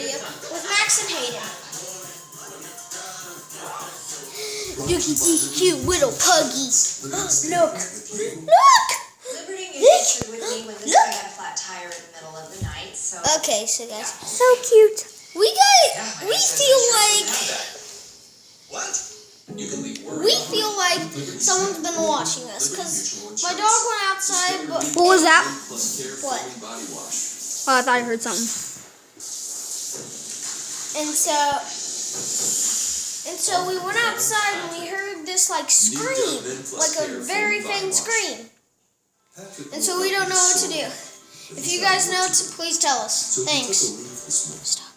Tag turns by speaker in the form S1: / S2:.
S1: video with Max and Hayden. Look at these cute little puggies. Look.
S2: Liberty music with me when this guy got a flat tire in the middle of the night. So
S1: Okay, so guys, so cute. We feel like someone's been watching us because my dog went outside. But
S3: what was that?
S1: What?
S3: Oh, I thought I heard something.
S1: And so we went outside and we heard this like scream, like a very faint scream. And so we don't know what to do. If you guys know, please tell us. Thanks. Stop.